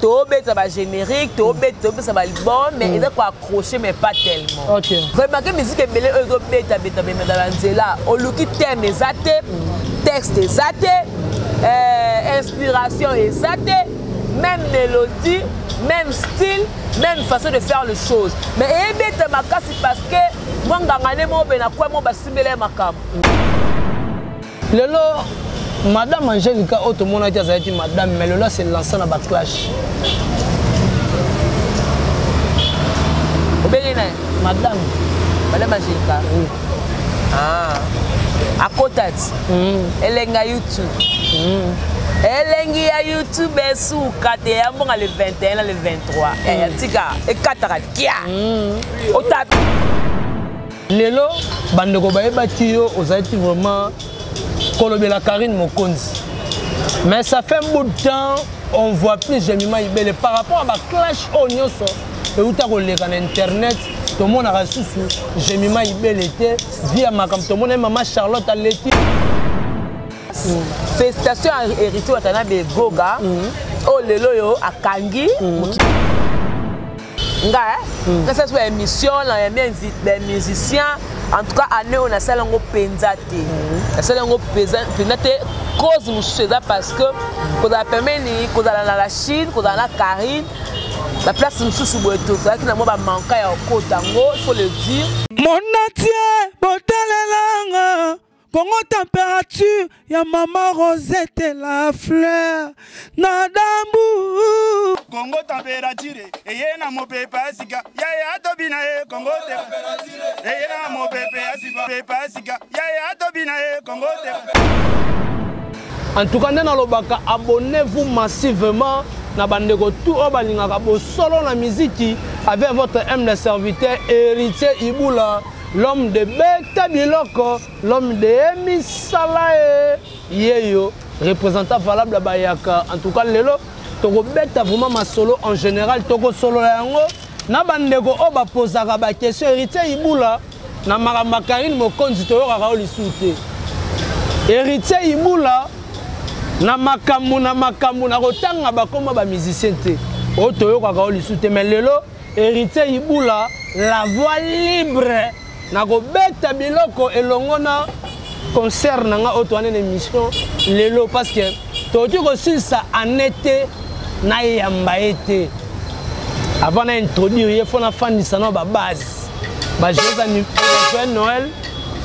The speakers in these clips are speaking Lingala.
Tobeta ba générique, tobeta ba album, mais il a quoi accrocher mais pas tellement. OK. Remarquez musique est belle eux beta beta mais dans là, au look thème exacté, texte exacté, inspiration exacté, même mélodie, même style, même façon de faire les choses. Mais beta maka c'est parce que moi ngangane mo bena quoi mo basimele makam. Lelo Madame Angelica Otomona qui a été madame, mais là c'est lancé dans la clash. Madame Angelica. Oui. Ah. À côté. Elle est sur YouTube. Elle est sur YouTube sous 4 le 21 le 23. Et tika et 4 kia. Au tapis. Lelo bandeko baebaki yo ozati vraiment Kolobela Karine Mokonzi. Mais ça fait un bout de temps, on voit plus Jemima Ibele par rapport à ma clash au Nyoso. Et où tu as relé sur internet, tout le monde a reçu Jemima Ibele était via ma comme tout le monde est maman Charlotte Aleti. Félicitations à Hérité Watanabe Goga. Oh lelo yo à Kangi. Nga ça soit émission là les musiciens en tout cas année on a ça lango penzate ça lango penzate cause musuza parce que qu'on a permis ni qu'on a la Chine qu'on a la Karine la place mususu boeto ça qui na moi ba manka ya kotango il faut le dire mon atier botalelanga Congo température ya maman Rosette la fleur Nadambu Congo température et na mo pepa sika ya tobina e Congo température et na mo pepa sika ya tobina e Congo En tout cas na lobaka abonnez-vous massivement na bandeko tout obalingaka bo solo na musique avec votre humble serviteur Héritier Iboula. L'homme de Beta Biloko, l'homme de Emi Salae, Yeyo, représentant valable à Bayaka. En tout cas, Lelo, Togo Beta vraiment ma solo en général, Togo solo yango, na bandeko oba posaka ba question Héritier Iboula, na maramba Karine Mokonzi toyo kaka olisute. Héritier Iboula, na makambu na kotanga bakoma ba musicien te. O toyo kaka olisute mais Lelo, Héritier Iboula, la voix libre. Nako beta biloko elongona concert nanga otoane émission lelo parce que toti ko silsa anete na yamba ete avant na introduire il faut na fandisa na ba base ba joyeux Noël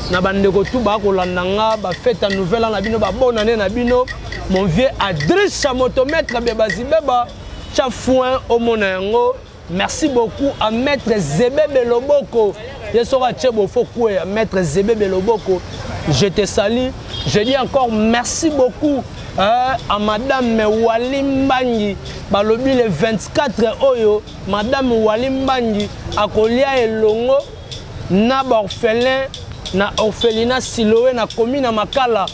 na bandeko tout ba ko landanga ba fête nouvelle na bino ba bonne année na bino mon vieux Adrisse Chamotomètre bebazibeba chafouin au monango. Merci beaucoup à Maître Zébé Loboko. Je serai à Maître Zébé Loboko. Je te salue. Je dis encore merci beaucoup à Madame Walimbangi. Balobi le 24 Oyo. Madame Walimbangi. A Kolia et Longo. Na orphelin. Na orphelinat Siloé. Na commune Makala.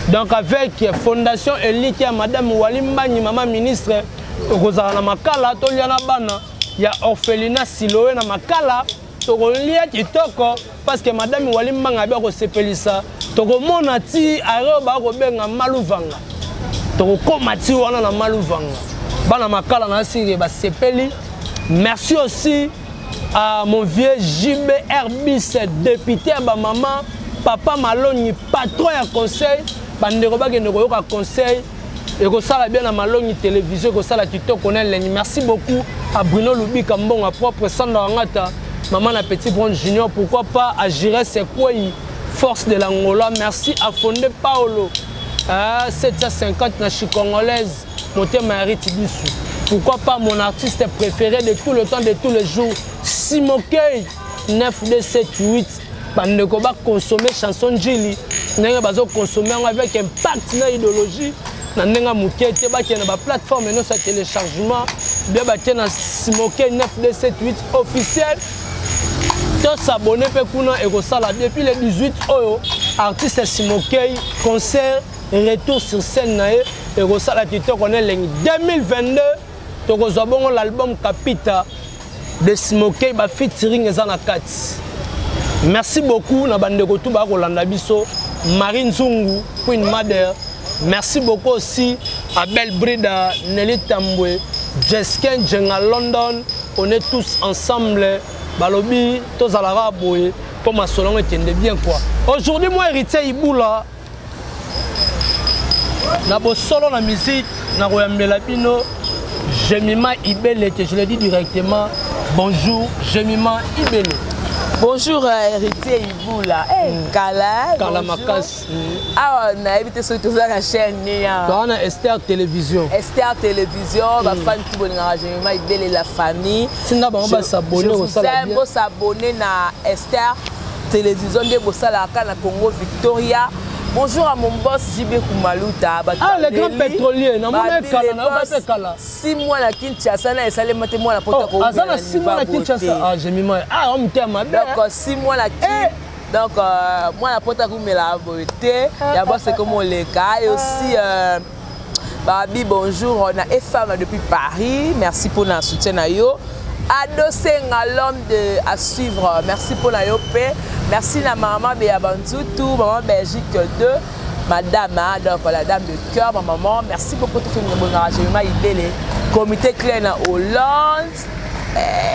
Donc avec Fondation Elite à Madame Walimbangi, Maman Ministre. Kozala na makala toliana bana ya orphelinat Siloé na makala tokolia kitoko parce que madame Walimbanga ba ko sepelisa tokomona ti aro ba ko benga maluvanga tokokoma ti wana na maluvanga bana makala na sire ba sepeli. Merci aussi à mon vieux JBR Bis député ba maman papa Maloni patron ya conseil bandeko ba kende ko conseil. Et que ça bien à Malongi télévision, que ça la tuto connaît l'ennemi. Merci beaucoup à Bruno Lubi Kambon, à propre Sandangata, maman la petite bronze junior, pourquoi pas à Jiré Sekoué, force de l'Angola. Merci à Fondé Paolo, 750 nachi congolaise, monté Marie Tibisu. Pourquoi pas mon artiste préféré de tout le temps, de tous les jours, Simokei, 9, 2, 7, 8. Bande ko ba consommer chanson Jili, n'enga bazo consommer avec impact na idéologie. Nandenga mukete baki na ba plateforme no sa téléchargement bien baki na Simoke 9278 officiel to s'abonner pe kuna et ko sala depuis le 18 oyo artiste Simoke concert retour sur scène na et ko sala tito connaît l'année 2022 to ko zabongo l'album Capita de Simoke ba featuring ezana kati. Merci beaucoup na bandeko tout ba ko landa biso Marine Zungu Queen Mother. Merci beaucoup aussi Abel Brida, Nelly Tambwe, Jesken Djenga London, on est tous ensemble. Balobi, tous à la rabouille, pour ma solon et tienne bien quoi. Aujourd'hui, moi, héritier Iboula, na bo solo la musique, na Royamela Pino, Jemima Ibele, que je l'ai dit directement. Bonjour, Jemima Ibele. Bonjour, héritier Iboula. Kala. Kala Makas. Ah, on a évité ce que tu as la chaîne. On a Esther Télévision. Esther Télévision, ma fan qui bonne Jemima Ibele, la famille. Si on va s'abonner au salon. On va s'abonner à Esther Télévision de Bossala na Congo Victoria. Bonjour à mon boss JB Koumaluta. Ah, le grand pétrolier. Non, mais Kala. 6 mois à Kinshasa, et ça les maté moi la porte. Ah, ça 6 mois à Kinshasa. Ah, j'ai mis moi. Ah, on me tient ma belle. Donc 6 mois à Kinshasa. Donc moi la porte me la beauté. D'abord c'est comme les cas et aussi Babi bonjour, on a FM depuis Paris. Merci pour notre soutien à yo. Adossé à l'homme à suivre. Merci pour la yopé. Merci à maman Béabanzoutou, maman Belgique 2, madame, donc la dame de cœur, ma maman. Merci beaucoup pour tout le monde. Jemima Ibele, comité clair en Hollande.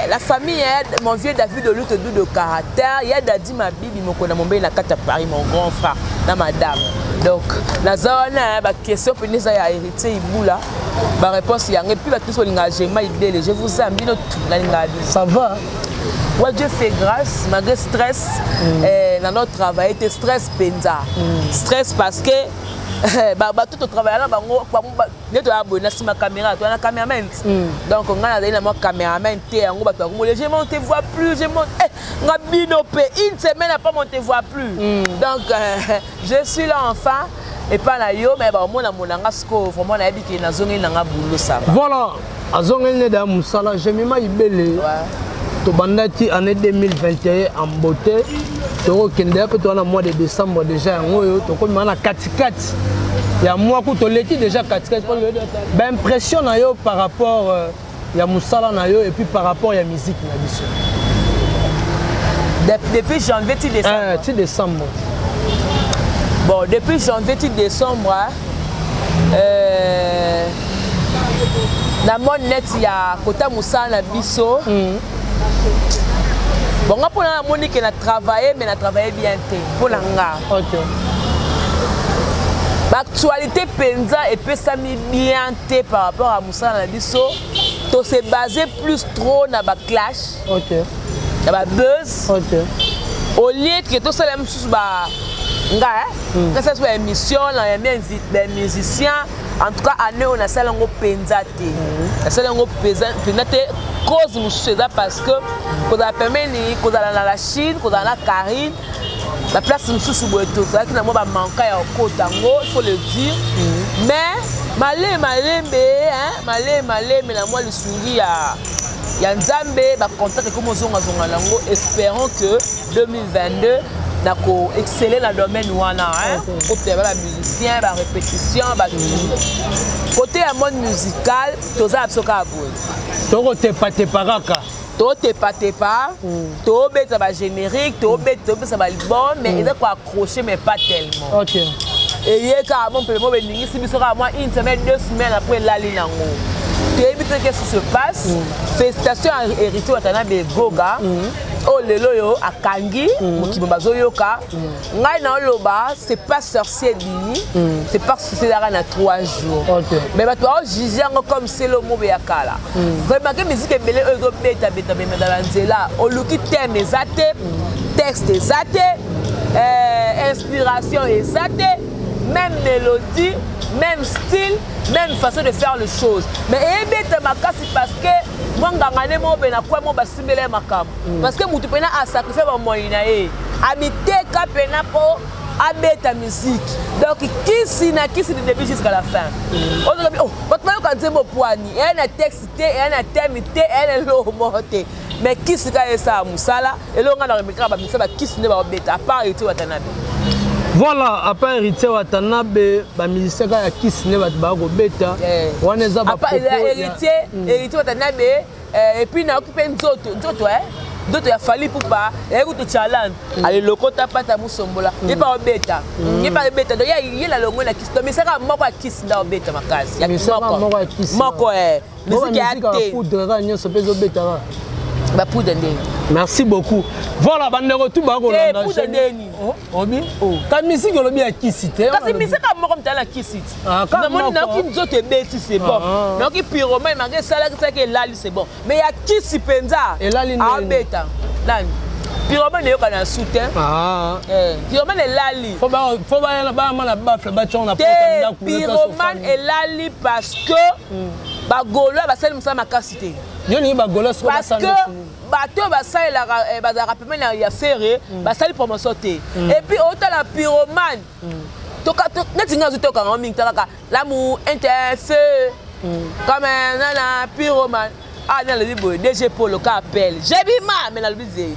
La famille, mon vieux David de lutte de caractère. Il y a Dadi Mabibi, mon connaît na carte à Paris, mon grand frère, la madame. Donc, la zone, la question pour nous a hérité Iboula. Ma réponse, il y a un peu de tout Jemima Ibele. Je vous aime bien tout. Ça va. Ouais, Dieu fait grâce, malgré stress, dans notre travail, c'était stress penza. Stress parce que tout le travail là, tu as abonné sur ma caméra, tu as un caméraman. Donc on a un caméraman, je ne te vois plus, je monte, une semaine après je ne te vois plus. Donc je suis là enfin. Et pas là yo mais bon mon score vraiment na dit que na zone na boulot ça va. Voilà, à zone ne da musala Jemima Ibele. To bandati année 2021 en beauté. To kende pe to na mois de décembre déjà ngoyo to comme na katikati. Ya moi ko to leti déjà katikati. Ben impression na yo par rapport ya musala na yo et puis par rapport ya musique na biso. Depuis janvier décembre. Décembre. Bon, depuis janvier décembre, dans mon net, il y a Kota Moussa na biso. Bon, pour la Monique, elle a travaillé, mais elle a travaillé bien. Pour la ok. L'actualité Penza et peut s'amener bien par rapport à Moussa na biso. To se basé plus trop dans la clash. Ok. Dans la buzz. Ok. Au lieu que tout ça, les choses que ce soit émission, les musiciens, en tout cas, année on a ça l'ango penzate. Ça l'ango penzate cause nous parce que quand on permet quand on a la Chine, quand on a la Karine, la place nous sous boito. Ça qui n'a pas manqué à Kotango, il faut le dire. Mais malé mais la moi le sourire il y a Nzambe va contacter comme zonga lango espérons que 2022 d'accord exceller dans le domaine wana pour faire la musicien la répétition côté un monde musical toza absolument aboué toko te paraka to te pas to beta ba générique to beta ba album mais il est quoi accrocher mais pas tellement. OK. Et hier carrément peut moi bengi si biso ka moi une semaine 2 semaines après la ligne nango. Tu évites qu'est-ce qui se passe. Félicitations à Héritier Watanabe Goga. Oh lelo yo akangi mokimba zoyoka. Ngai na loba c'est pas sorcier dini. C'est pas sorcier là na 3 jours. OK. Mais ba toi juger comme c'est le mot yakala. Vraiment que musique est belle eux beta dans la nzela. Oluki thème ezate, texte ezate, inspiration ezate, même mélodie, même style, même façon de faire les choses. Mais ebeta makasi parce que moi ngangane mo bena kwa mo basimele makam. Parce que mutu pena a sacrifier ba moyina e. Amite ka pena po abeta musique. Donc qui de début jusqu'à la fin. Oh, votre mari quand dit mo poani, elle a texte, elle a thème, elle est lo monté. Mais qui c'est ça musala et là on a la micro ba musala qui c'est ba beta à part Héritier Watanabe. Voilà, après Héritier Watanabe, ba musicien ya Kisne ba go beta. On est à Héritier Watanabe et puis na occupé nzoto d'autres ya fali pupa et vous te challenge allez lokota pata musombola et pas obeta et pas obeta donc il y a la longue la kiss mais ça va moko kiss nda obeta makasi ya moko musique ya te poudre nyonso pezo obeta ba poudre ndeni. Merci beaucoup. Voilà, bandeko tout ba ko landa. Poudre ndeni. Obi? Ka musique lobi ya kisite. Kasi musique ka moko mtala kisite. Na moni na ki nzoto beti c'est bon. Na ki pyromane mangé sala ki saki elali c'est bon. Mais ya kisi penza. Elali ndeni. Abeta. Nani? Pyromane yoka na soutien. Pyromane elali. Faut ba mana bafle ba chona porta ndako. Pyromane elali parce que ba golo ba sali musala makasite. Yoni ba golo so ba sali. Bateau basali la bazara pemene ya ferré basali promotion te et puis autant la pyromane toka netinga zo toka ngami talaka l'amour interfeu comme na pyromane ah na le bibo DG Polo ka appelle Jebima mais na le bize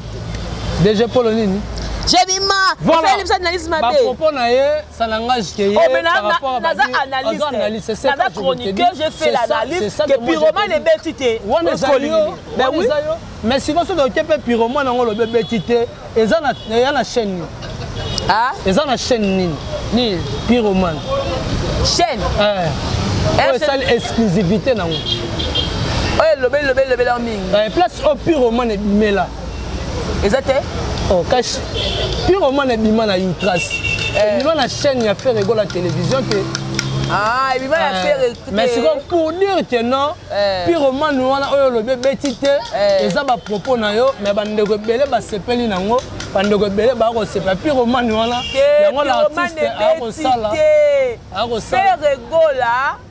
DG Polo nini Jebima voilà ba propos na ye ça n'engage que ye par rapport à analyse c'est ça chroniqueur j'ai fait l'analyse que pyromane est betité mais oui mais si vous avez un pyromane dans le betité et ça na na chaîne ah et ça na chaîne ni pyromane chaîne c'est ça exclusivité na le la mingi place au pyromane bimela exactement. Oh, cache. Pyromane bima na Utras. Bima na chaîne ya faire rigolo la télévision que ah, bima ya faire mais c'est pour dire que non, Pyromane wana oyo le betité et ça ba propos na yo mais bande ko belé ba sepeli nango bande ko belé ba ko sepa Pyromane wana yango la artiste a ko sala faire rigolo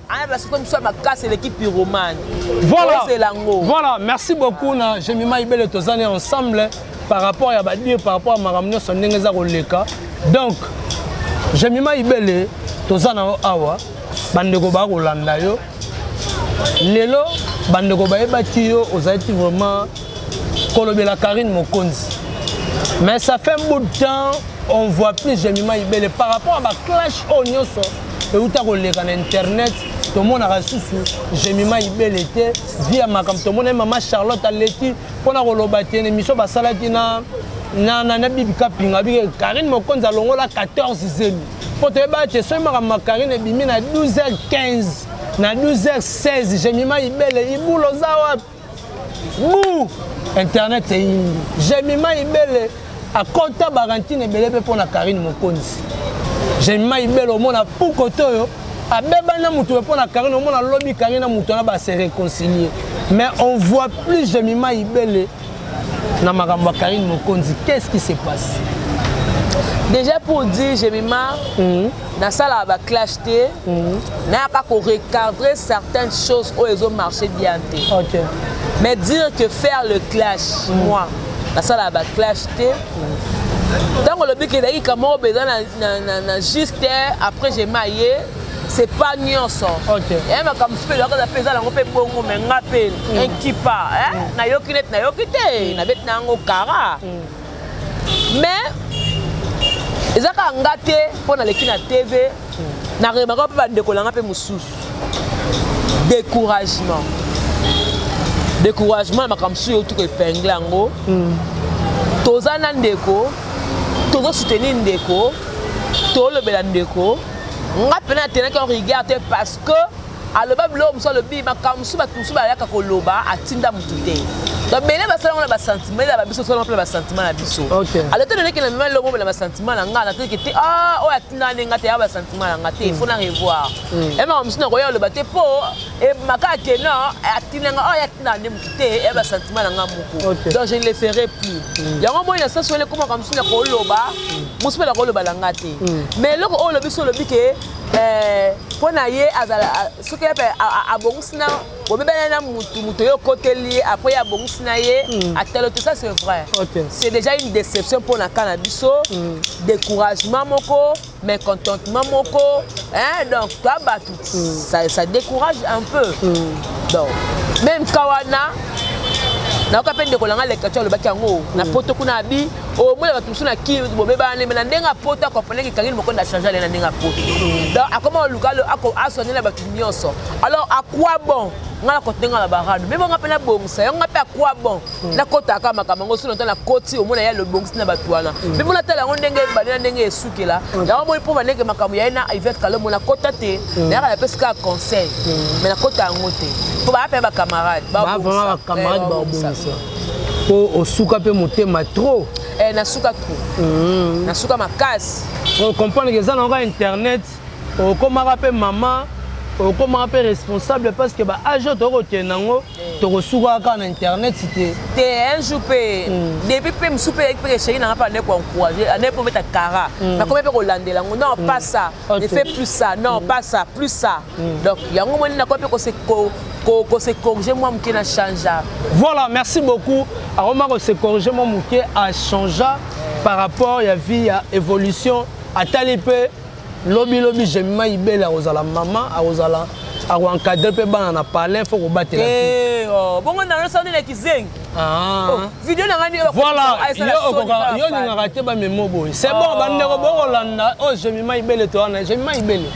ah parce que comme ça ma casse l'équipe Pyromane. Voilà, merci beaucoup na Jemima Ibele tozane ensemble par rapport à dire par rapport à maramno son ndengeza koleka. Donc Jemima Ibele tozana awa bandeko ba kolanda yo. Lelo bandeko ba ebaki yo ozati vraiment kolobela Karine Mokonzi. Mais ça fait un bout de temps on voit plus Jemima Ibele par rapport à ma clash onyoso et où ta koleka na internet. Tout le monde a reçu Jemima Ibele était via ma comme tout le monde maman Charlotte Aleti pour la relobati une émission basalaki na bibi kapinga bi Karine Mokonzi alongo la 14e pour te battre ce ma Karine bimi na 12h15 na 12h16 Jemima Ibele ibulo zawa bou internet c'est Jemima Ibele a compta barantine Ibele pour la Karine Mokonzi Jemima Ibele au monde a pour côté abebana mutu pour la Karine au monde a lobby Karine mutu na ba se réconcilier mais on voit plus Jemima Ibele na makambo Karine Mokonzi. Qu'est-ce qui se passe? Déjà pour dire Jemima na sala ba clash té na pas qu'on recadrer certaines choses où ils ont marché bien té. OK. Mais dire que faire le clash moi na sala ba clash té tant que le but que d'ailleurs comment besoin na juste après j'ai maillé c'est pas nyonso. OK. Et ma comme spécial quand ça fait ça on peut bongo mais ngapel equipa na yokinet na yokité na bet na ngo kara. Mais ezaka ngate pona leki na TV na remaka pe bandeko langa pe mususu. Découragement makamsu yo tout épingle ngo. Tozana ndeko tozo soutenir ndeko to le belandeko nga pena tena qu'on regarde parce que à le bab l'homme soit le bi makamsu batumsu ba yaka koloba atinda mutute donc bele ba sala ba sentiment la biso sala ba sentiment na biso alors te donner que la même lobo ba sentiment na nga na te que ah o atinda nga te ba sentiment na nga te il faut na revoir et makamsu na koya le baté po et makake non atinda nga o atinda ne mutute et ba sentiment na nga muko donc je ne le ferai plus yango moi na ça soit comme makamsu na koloba musu la koloba la nga te mais loko o le biso le bi que pona ye azala ce que a bongusna obebana na mutu yo koteli après ya bongusna ye atelo tout ça c'est vrai. C'est déjà une déception pour la cannabiso, découragement moko, mécontentement moko, hein donc ça décourage un peu. Donc même kawana na ka pende kolanga le kacho le bakango na poto kuna bi au moins la tout na ki bobeba ne na ndenga pota ko pele ki kangi moko na changer na ndenga pota donc akoma lukalo ako asone na batu nyonso alors à quoi bon ngala ko tenga la barado mais bonga pena bongsa yo ngape à quoi bon na kota ka makamango sino na koti au moins ya le bongsi na batu wana mais bona tala ndenge bana ndenge esukela ya mo pour vaneke makamu ya na Yvette Kalomo na kota te na ya pesika conseil mais na kota ngote pour ba pe ba camarade ba vraiment ba camarade ba bongsa po osuka pe motema trop na suka trop na suka makasi on comprendre que ça na internet o komaka pe maman o komaka pe responsable parce que ba age to ko tenango to ko suka ka na internet c'était un jour pe depuis pe msupe pe chéri na pas ne ko encourager ne pour mettre cara na comme pe ko landela non pas ça ne fais plus ça non pas ça plus ça donc yango moni na ko pe ko se corriger moi mki na changer. Voilà, merci beaucoup. Aroma ko se corriger moi mki a changer par rapport à vie à évolution à talipe lobby j'aime ibela ozala maman ozala a encadrer pe bana na parler faut ko battre la eh oh bongo na sandi na kizengi vidéo na ngani voilà yo ni ngate ba memo boy c'est bon bande ko bolanda oh j'aime ibele to na j'aime ibele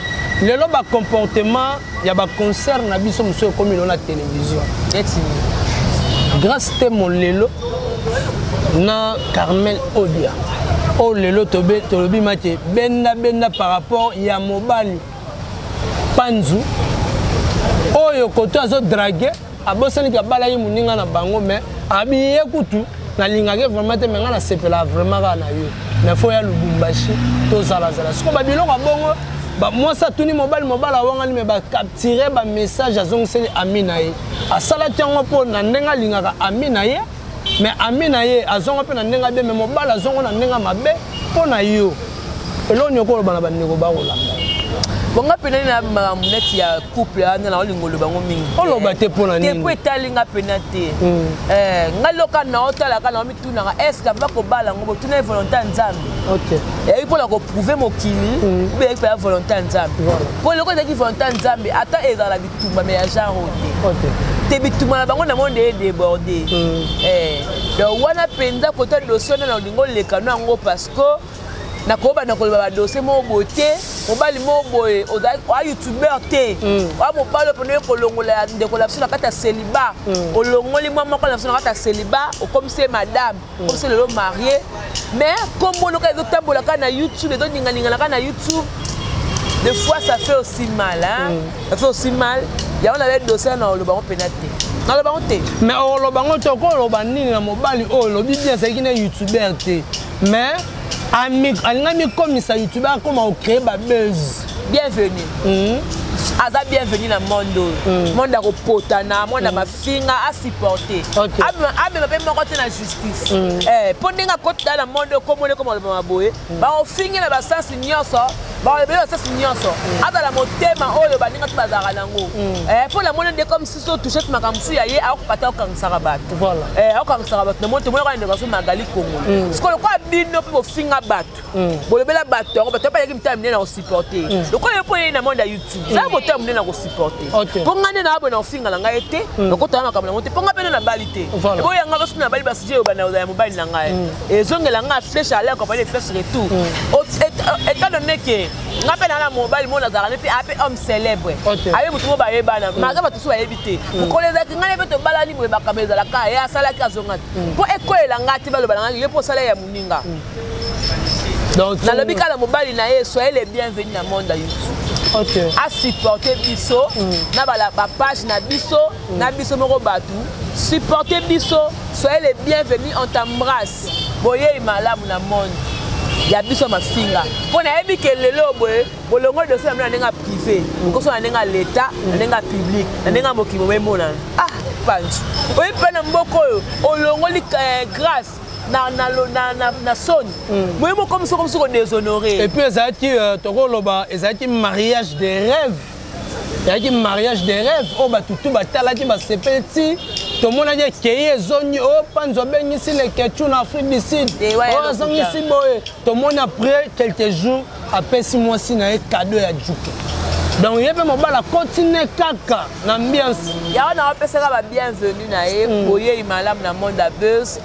le lo ba comportement ya ba concert na biso monsieur comme na télévision eti grâce te mon lelo na Carmel Odia oh lelo tobe tolobi mate benda par rapport ya mobali panzu oyo koto azo draguer abosani ka bala yi muninga na bango mais abi ekutu na lingake vraiment te menga na sepela vraiment na yo mais faut ya Lubumbashi to zala siko ba biloko bongo ba moi ça tuni mobali awanga me ba capturer ba message azong seli amina ye asala tiango po na ndenga lingaka amina ye mais amina ye azonga pe na ndenga be mais mobali azonga na ndenga mabe po na yo elo nyoko bana bandeko ba kolanda bonga pena na mamuneti ya couple ana na olingolo bango mingi oloba te pona nini te po etalinga pena te ngaloka na otala kana mituna est-ce que va ko bala ngo tuna volonté nzambe OK et pour la ko prouver mokili be pe volonté nzambe pour le ko ki volonté nzambe ata ezala bitumba mais ya genre OK te bitumba na bango na monde est débordé donc wana penza côté dossier na olingo leka nango parce que na koba na koloba dossier mo boté mobali mo boye o youtubeur te wa mobali pone kolongola ndeko la biso na kata célibat olongoli mama ko la biso na kata célibat o comme c'est madame comme c'est le marié mais comme on ka ezotambola ka na YouTube ezo ninga ka na YouTube des fois ça fait aussi mal hein ça fait aussi mal ya on a le dossier na oloba on penate na oloba on te mais oloba on to ko oloba nini na mobali o lobi bien c'est qui na youtubeur te mais ami comme ça youtubeur comment créer ba buzz bienvenue aza bienvenue na monde ko potana monde mafinga a supporter abe ba pe moko te na justice pondinga kota na monde komone comme ba boye ba ofingi na ba sens nyonso ba be ba sens nyonso aza la motema oyo ba ninga tubazaka nango pour la monde de comme si so toucher makamsu ya ye akopata okangsaka bato voilà akangsaka bato na monde mo ka ndeka so magali kongo skolo kwa bino pe bofinga bato bolobela bato bato pa yaki mtamine na supporter donc oyo po na monde ya YouTube ça moto mune na ko supporter pour ngane na abona ofinga na ngai te lokota na kamela moto ponga pena na bali te ebo yanga basu na bali basije bana ya mobile na ngai ezongela nga flèche à l'air compagnie flèche retour étant donné que ngapena na mobile mona zaka ne pe ape homme célèbre aye mutu mo ba yebana maga batu so bayebite mukoleza ngane pe to bala ni boye bakameza la ka ya sala ka zonga po ekoyela ngati baloba na ngai ye po sala ya muninga donc na lobika la mobile na ye soyez les bienvenus na monde ya YouTube OK a supporter biso na bala ba page na biso na biso moko batu supporter biso soyez les bienvenus on t'embrasse boye malamu na monde ya biso mafinga pona yebi ke lelo boye bolongo de ça na ndenga privé ko so na ndenga l'état na ndenga public na ndenga mokimo memona pancho oyi pena mboko olongo li grâce na son moi comme ça qu'on déshonoré et puis ezaki mariage de rêve ezaki mariage de rêve o batutu batalaki basepeti tomona ye keye zoni o panzo bengisi le ketu na Afrique du Sud o azongisi boye tomona après quelques jours après 6 mois si na cadeau ya juke Donc il y a même la continuer kaka l'ambiance. Il y a on appelle ça la bienvenue na e boye imalam na monde à buzz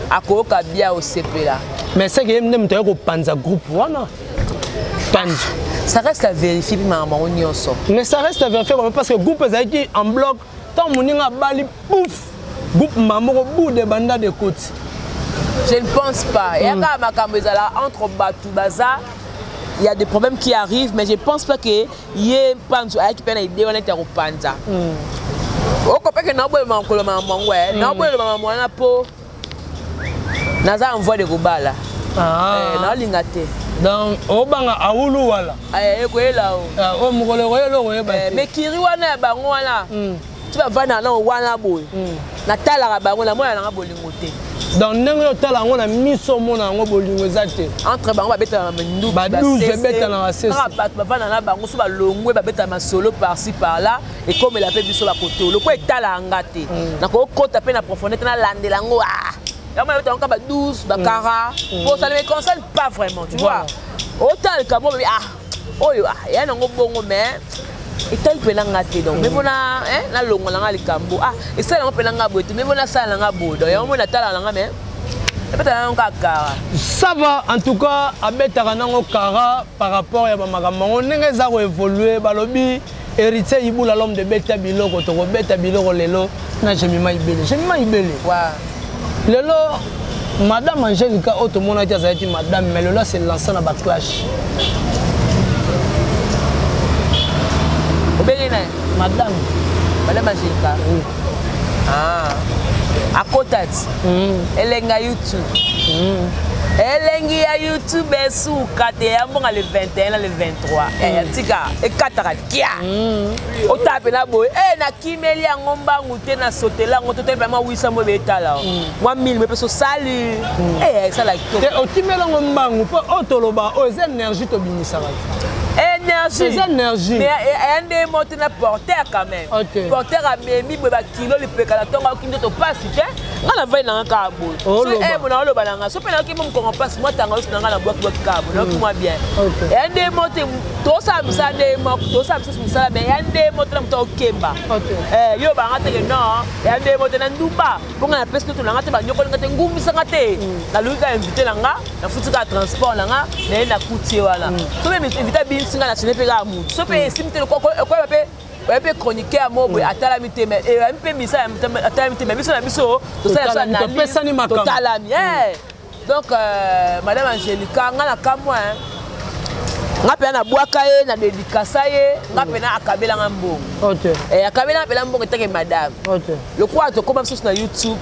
akoka bien au CP là. Mais c'est que même tu ko panza groupe wana. Panza. Ça reste à vérifier puis maman on y sort. Mais ça reste à vérifier parce que groupe ezaki en bloc tant moninga bali pouf. Groupe maman au bout de banda de côté. Je ne pense pas. Il y a quand même entre Batou Baza, il y a des problèmes qui arrivent, mais je ne pense pas que y ait Panzo qui peut aider on est au Panza. Au copain que n'aboué maman maman ouais, n'aboué maman na po. Naza envoie des gobala. Na lingate. Donc au banga aulu wala. Ekoye là o. O mukole koyelo ba. Mais kiri wana bango wana. Tu vas vana na wana boy. Na tala bango la moya na bolingo te. Dans n'engo tala ngo na miso mona ngo bolingo ezate. Entre bango ba beta na ndu ba 12 beta na sese. Ba vana na bango so ba longwe ba beta ma solo par-ci par-là et comme la fait biso ba côté. Le ko etala ngate. Na ko kota pe na profondeur na landela ngo ah. Ya moi beta ba 12 ba kara. Bon ça ne me concerne pas vraiment, tu vois. Autant le camo ah. Oyo ah, ya ngo bongo mais et tel pelanga te donc mais bona na longo langa likambo ah et ça langa pelanga bote mais bona ça langa bodo ya mona tala langa mais peut-être langa kara ça va en tout cas abetaka nango kara par rapport ya bamakambo ndenge za ko évoluer balobi héritier ibula l'homme de beta biloko to ko beta biloko lelo na jemima ibele wa lelo madame Angelica otomona tia zaiti madame mais lelo c'est lancé na ba clash. Madame Angelica. À côté. Elle est à YouTube. Elle est à YouTube sous 4 le 21 le 23. Et 4 kia. Au tape na boy. Na kimeli ya ngomba ngute na sotela ngoto te vraiment 800 mo betala. 1000 me peso sali. Ça la to. Au kimela ngomba ngupo otoloba o énergie to binisaka. Énergie. Mais un des mots na porteur quand même. Porteur a mis ba kilo le pekala tonga kindo to passe te. Ngala vai na kabo. So mona lo balanga. So pena ki mo ko passe moi tanga na ngala boak kabo. Donc moi bien. Un des mots to sa bisa de mo to sa bisa misala mais un des mots na to kemba. Yo ba ngate ke non. Un des mots na nduba. Bonga na peste to ngate ba nyoko ngate ngumisa ngate. Na luka invité nanga, na futika transport nanga, na kutie wala. So même invité singa na chenepé ga mu so pe simte ko pe chroniquer mo atala mité mais et mpe misa atala mité mais biso na biso to ça na pesani makam totalami donc madame Angelica ngala kamwa ngape na bwaka ye na dédicace ye ngape na akabela ngambongo akabela pela mbongo teke madame le quoi to comme sur na YouTube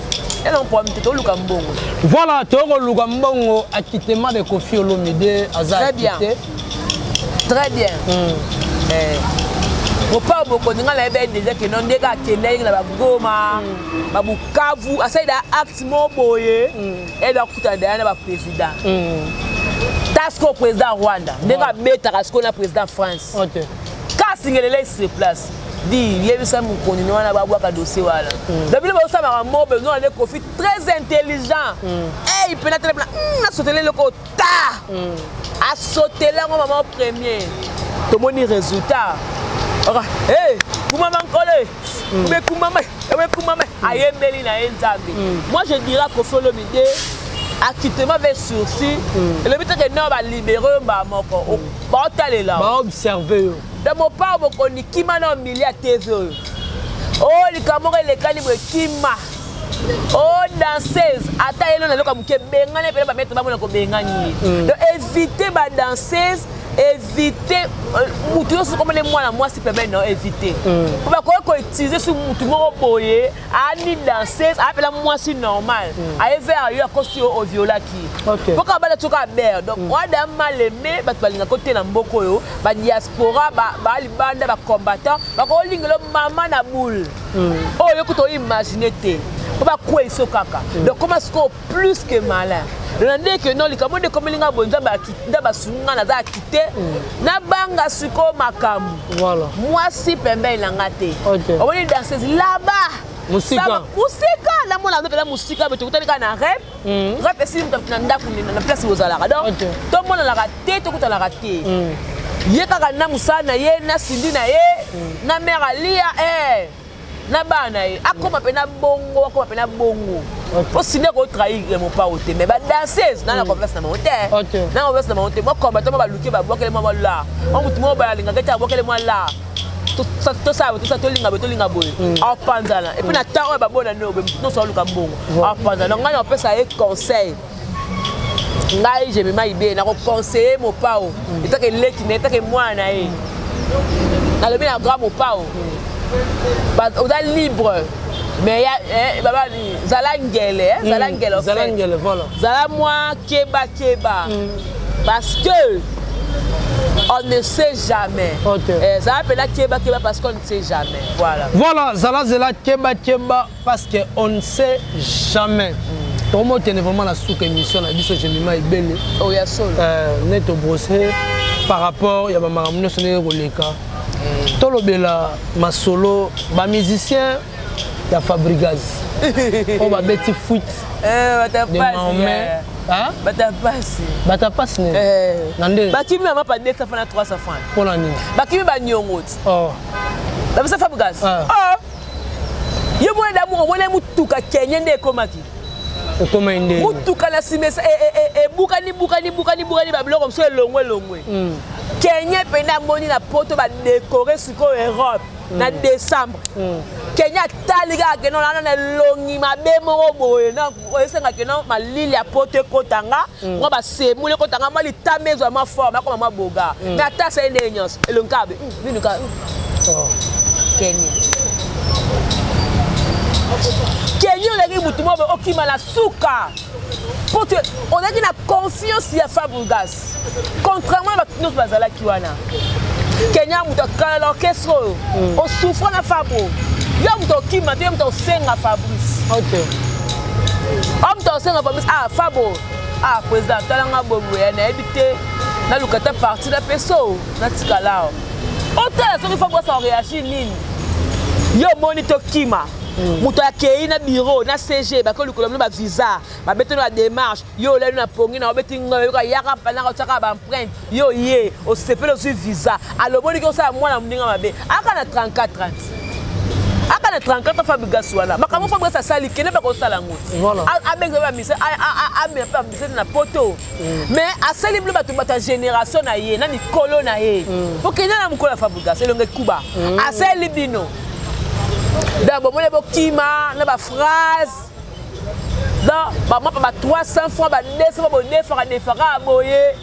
et non pour mté to luka mbongo voilà to ko luka mbongo acquittement de Koffi Olomide azaki. Très bien. Au pas beaucoup de gens déjà que non déjà que na bagoma babukavu asaida acte mo boye et donc tout na ba président. Tasco président Rwanda, ndeka beta tasco na président France. OK. Ka singelele se place. Di yebisa mu konino na babwaka dossier wala. Depuis le ça m'a mo besoin de Koffi très intelligent. Il peut être na sauter le quota. A sauter là maman premier. Tout mon résultat. Koumama nkole. Koumama ayembeli na enzambi. Moi je dirais Koffi Olomide acquittement avec sursis. Le but que non va libérer ba moko. Ba otale là. Ba observer. De mon part boko ni kimana milliard TV. Oh li kamore le calibre kima. Oh danseuse ata elo na loka muke bengane pele ba mettre ba mona ko bengani. Donc éviter ba danseuse éviter mutu yo comme les mois moi si peut non éviter. Pour ba ko utiliser sur mutu mo boye ani danseuse appelle moi si normal. Aye vers yo akosi au viola ki. Pour ka ba toka ber donc wada mal aimé ba balinga côté na mboko yo ba diaspora ba libanda ba combattant ba ko lingelo mama na boule. Oh yo kuto imaginer te. Pas quoi ils sont caca. Donc comment est-ce qu'on plus que malin. Rendez que non les camo de comme linga bonza ba kita ba sunga na za quitter na banga suko makamu. Voilà. Moi si pembe ilangate. On va danser là-bas. Musique. La moi la musique mais tu kutana na rap. Rap si na ndaku na place aux ala. Donc tout le monde la raté tout la raté. ye kaka na musala na ye na sindi na ye na mère alia na bana ye akoma pe na bongo akoma pe na bongo po sindi ko trahir mon pas ote mais ba danseuse na converse na monte na converse na monte mo combattant ba luki ba bokele mo la on mutu mo ba linga ngata bokele mo la to ça to linga boy a panzana et puis na temps ba bona no no so luka mbongo a panzana ngana opesa ye conseil ngai je me maibe na ko conseiller mo pao etake leki na etake mwana ye na le bien grand mo pao ba o da libre mais ya baba ni zalangele voilà zala moi keba parce que on ne sait jamais. Ça appelle keba parce qu'on ne sait jamais. Voilà, zala keba parce qu'on ne sait jamais. Comment tu es vraiment la sous-émission la biso jemima ibele. Oh ya solo. Neto brosser par rapport ya ba maramno sonné roleka. Tolobela ma solo ba musicien ya Fabrigaz. On va beti foot. Bata passe nande bakimi mama pa 200 francs 300 francs pour l'année bakimi ba nyongoti la bisa Fabrigaz yo mwana damu mwana mutuka Kenya nde komaki okoma inde mutuka na simesa bukani ba biloko mso elongwe Kenya pena moni na poto ba décorer siko Europe na décembre Kenya taliga ke non na longi mabe mo boye na esenga ke non malili ya poto kotanga ngo ba semule kotanga mali tamezo ma forme ko mama boga na tasa ende nyos elonkabe binuka Kenya le mutu mo okima la suka poto on a dit na confiance ya Fabrigaz contrairement à nos bazala kiwana Kenya mutu kala l'orchestre on souffre na Fabro yo mutu okima te mutu senga Fabrice mutu senga Fabrice Fabro président talanga bobo ya na ebité na lukata parti na peso na tikalao otala soki Fabro sa réagir nini yo moni to kima mutu akei na bureau na CG ba ko lukolo ba visa ba beteno la démarche yo lelo na pongi na obeti ngoyo ka yaka pana ka tsaka ba empreinte yo ye o sepelo sur visa aloboni ko sa mwana mninga mabe aka na 34 aka na 34 Fabrigaz wana makamo Fabrigaz sali kene ba ko sala ngoti voilà abenga ba mise me pa mise na poto mais asali bleu batu bata génération na ye na mikolo na ye pour kenya na mkola Fabrigaz elonge kuba asali bino d'abord mon kima na ba phrase da ba ma ba 300 francs ba 200 ba 2 francs boye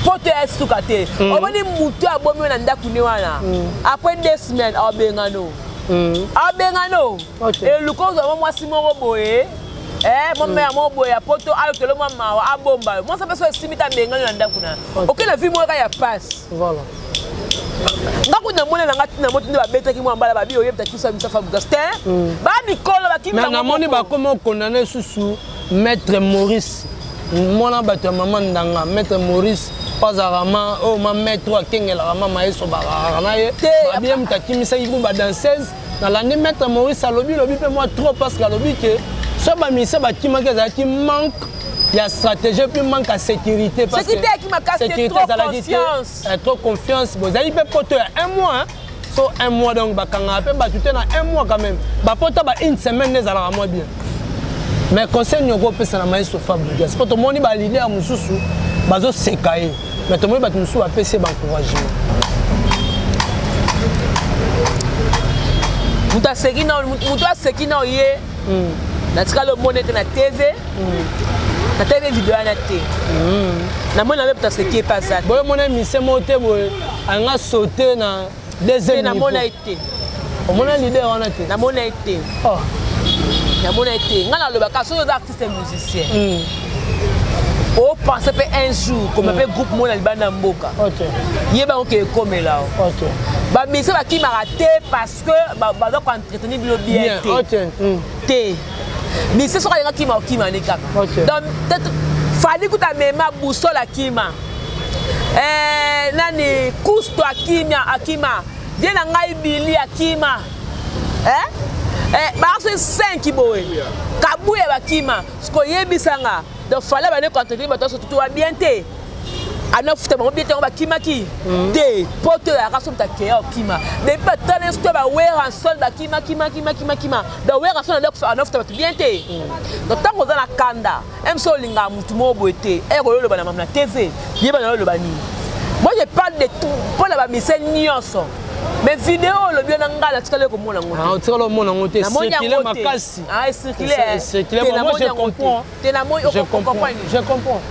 poto esukate oboni mutu abomi na ndaku ne wana après 2 semaines abengano et le cause de moi simon boye mon mère mon boye poto alors que le mama abomba moi ça peut simita bengano na ndaku na okela vie moi ka ya passe voilà ngako na mona na ngati na moto nde ba betaki mo mbala ba bi oyebta kisa misa Fabrigaz ba mikolo ba kimi na moni ba komo condamné susu maître Maurice mona bato maman ndanga maître Maurice pas arama o ma maître akengela rama maeso ba rana ye ba bien mtakimisa yibu ba danseuse na l'année maître Maurice alobi pe moi trop parce que alobi que so ba mise ba kimaka za ki manque il y a stratégie puis manque à sécurité parce que sécurité trop confiance vous avez peut porter un mois so un mois donc ba kanga pe ba tout na un mois quand même ba porter ba une semaine les ala moi bien mais conseil nyoko pesa na maïso Fabrigaz pour tout monde ba leader mususu bazo sekaye mais tout monde ba mususu ba pesa ba encourager muta sekina ye na tika le monete na TV na TV vidéo na té na mona même parce que pas ça boy mona mise moté boy anga sauter na deuxième na mona été mona leader on a été na mona été na mona été ngala le baka so artiste musicien o pense pe un jour comme pe groupe mona libanda mboka yeba OK comme là ba mise ba ki maraté parce que ba do entretenir bien té mais c'est ce qu'on a qui m'a dit donc peut-être fallait que ta mémoire boussole akima nani kusto akima viens na ngai bili akima ba so 5 boy kabuya bakima ce ko yebisanga donc fallait ba ne contenter ba to tout va bien té 9 te bango bien te on ba kimaki te poto ya raso mtake ya kima mais pas tant l'instant ba wera sol ba kima da wera sol na ko 9 te ba bien te donc tant qu'on dans la kanda même so linga mutu mo boete e ko lo ba na mamna TV ye ba na lo ba ni moi je parle de tout pour la ba mise nyonso mais vidéo le bien ngala tikale ko mona ngote ah tikale mona ngote circuler makasi ah circuler moi je comprends te na moi je comprends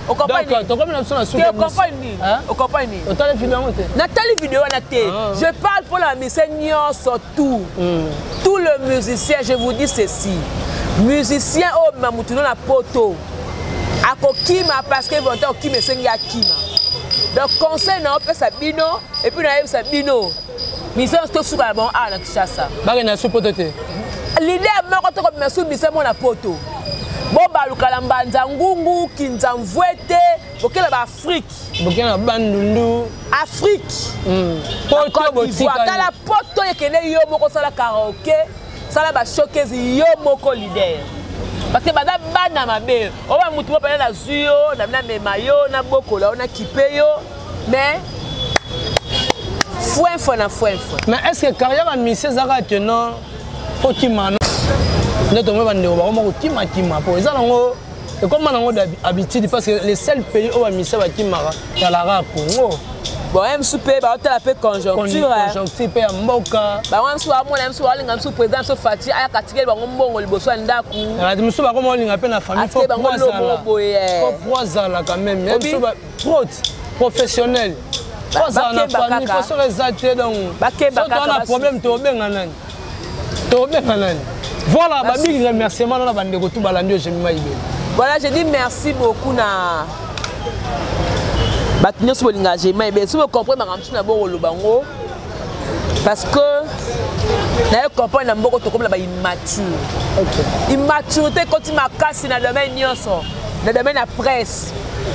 donc to comme na so na so tu comprends ni autant les vidéos ngote Nathalie vidéo na te je parle pour la mise nyonso tout le musicien je vous dis ceci musicien o mamutuno na poto akokima parce que vont okima sengi akima donc conseil na opesa bino et puis na yebisa bino mise to suka bon a na Kinshasa ba na so poto te l'idée moko to ko mesu mise mo na poto bo balukala mbanza ngungu kinzamvwete bokela ba Afrique bokela bandundu Afrique poto botika la poto yekene yo moko sala karaoke sala ba showcase yo moko leader parce que bada bana mabe o ba mutu mo pena na zuyo na bina memayo na bokola ona kipeyo mais mais est-ce que carrière à Miss Zara tenant faut qu'il m'en ne tombe pas de vraiment qui m'a pour ça non et comment on a habitude parce que les seuls pays où Miss va qui m'a dans la rap Congo bon même souper ba hôtel appel conjoncture pe mboka ba wan so amona même so alinga so président so fati aya katikeli bango mbongo liboso ndaku ala muso ba comme alinga pe na famille faut proza quand même même so professionnel Trois ans na famille, faut se résalter donc. Si on a un problème, tu voilà, big remerciement dans la bande de tout balandio je m'aille. Voilà, je dis merci beaucoup na Batinyo sur l'engagement. Mais si vous comprenez ma ramsou na bon le bango parce que na comprendre na mboko to comme la immature. OK. Immaturité quand tu m'as cassé dans le domaine nyonso, dans le domaine la presse.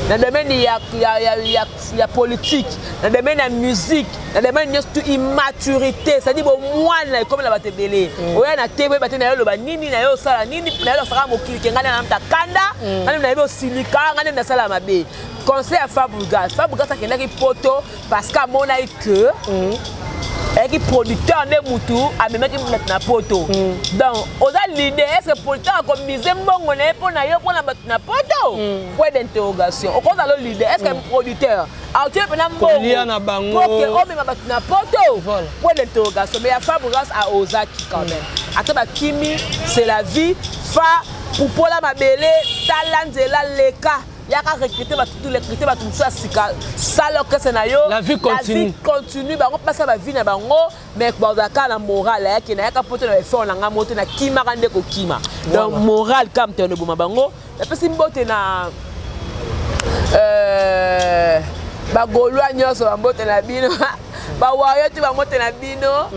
Dans le domaine il y a politique, dans le domaine de la musique, dans le domaine de l'immaturité, c'est-à-dire moi comme la bate belé. Oya na TV bate na yo loba nini na yo sala nini na yo sala mokili kenga na mta kanda, ngani na yo silika ngani na sala mabe. Conseil à Fabougas ça kenda ki poto parce qu'à mon avis que et qui producteur de Moutou a même qui mettre na poto donc aux l'idée est-ce que producteur comme mise mbongo na pour na yo pour na poto point d'interrogation au cause de l'idée est-ce que producteur a tu peux na mbongo OK on met na poto point d'interrogation mais il y a Fabougas à Ozaki quand même ataba kimi c'est la vie fa pour la mabele talanzela leka yaka recruter tous les recruter ba tout ça ça le scénario la vie continue ba on passe ba vie na bango mais ba zaka la morale yake na yaka poto na effort na ngamoto na kima kande ko kima donc morale comme te no boma bango et puis simbote na ba golwa nyoso ba mbote na bino ba wayo tu ba moto na bino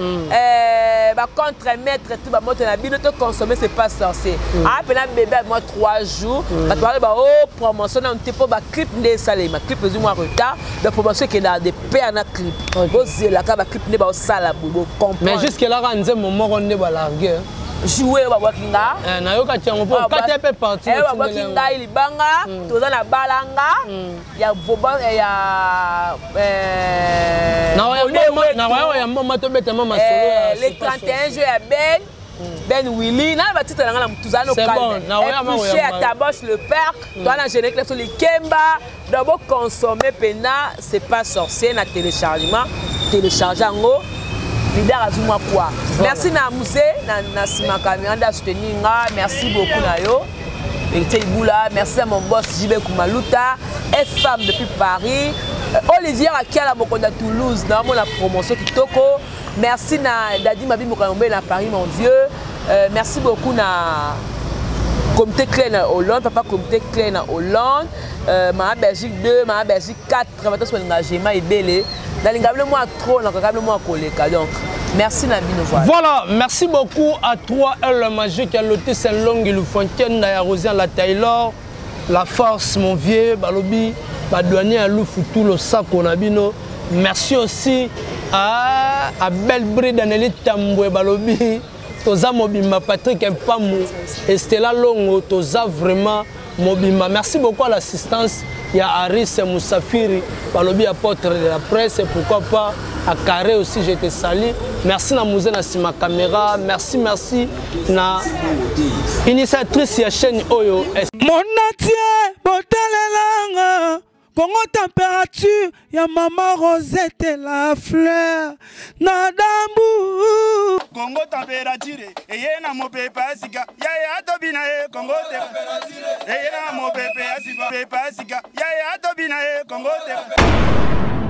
ba contre-maître tu ba moto na bino te consommer c'est pas censé ah pena bébé moi 3 jours ba parler ba oh promotion na ntepo ba clip de salé ma clip plus ou moins retard de promotion qui dans des paix na clip bozi la ka ba clip ne ba sala bo comprendre mais jusque là ranze moment on ne ba larguer jouer ba wakinga na yo ka tiango po kate pe parti ba wakinga ili banga toza na balanga ya boba ya le 31 juillet à Ben Willy, na ba titre na mutuzano calme. Couché à Taboche le père, dans la génétique sur les Kemba, d'abord consommer pena, c'est pas sorcier na téléchargement, télécharger en haut. Leader azuma quoi. Merci na musée na sima caméra soutenir nga, merci beaucoup na yo. Merci à mon boss JB Koumaluta, femme depuis Paris. Olivier Akia Mokonda Toulouse, dans la promotion Kitoko. Merci à Dadi Mabi Mokonombe à Paris, mon vieux. Merci beaucoup à Comité Clé na Hollande, papa Comité Clé na Hollande. Ma Belgique 2, ma Belgique 4, travailleurs sur l'engagement et belé. Dans l'engagement trop, dans l'engagement collègue. Donc, merci Nabino. Voilà, merci beaucoup à toi, le magique, à l'hôtel Saint-Long, le Fontaine, Nayarosia, la Taylor, la force, mon vieux, Balobi, Badouani, à Loufoutou, le Sako, Nabino. Merci aussi à Belbré, Danelli Tamboué, Balobi, Toza Mobima, Patrick Mpamou, et Stella Longo, Toza vraiment Mobima. Merci beaucoup à l'assistance il y a Aris Moussafiri, Balobi apôtre de la presse, et pourquoi pas à Carré aussi, je te salue. Merci na Mouzé na ma caméra, merci na initiatrice ya chaîne Oyo. Monatie, botalelanga, Congo température, ya maman Rosette la fleur, Nadambu. Congo température, et na mo pepa sika, ya tobina Congo température, et na mo pepa sika, ya tobina Congo température.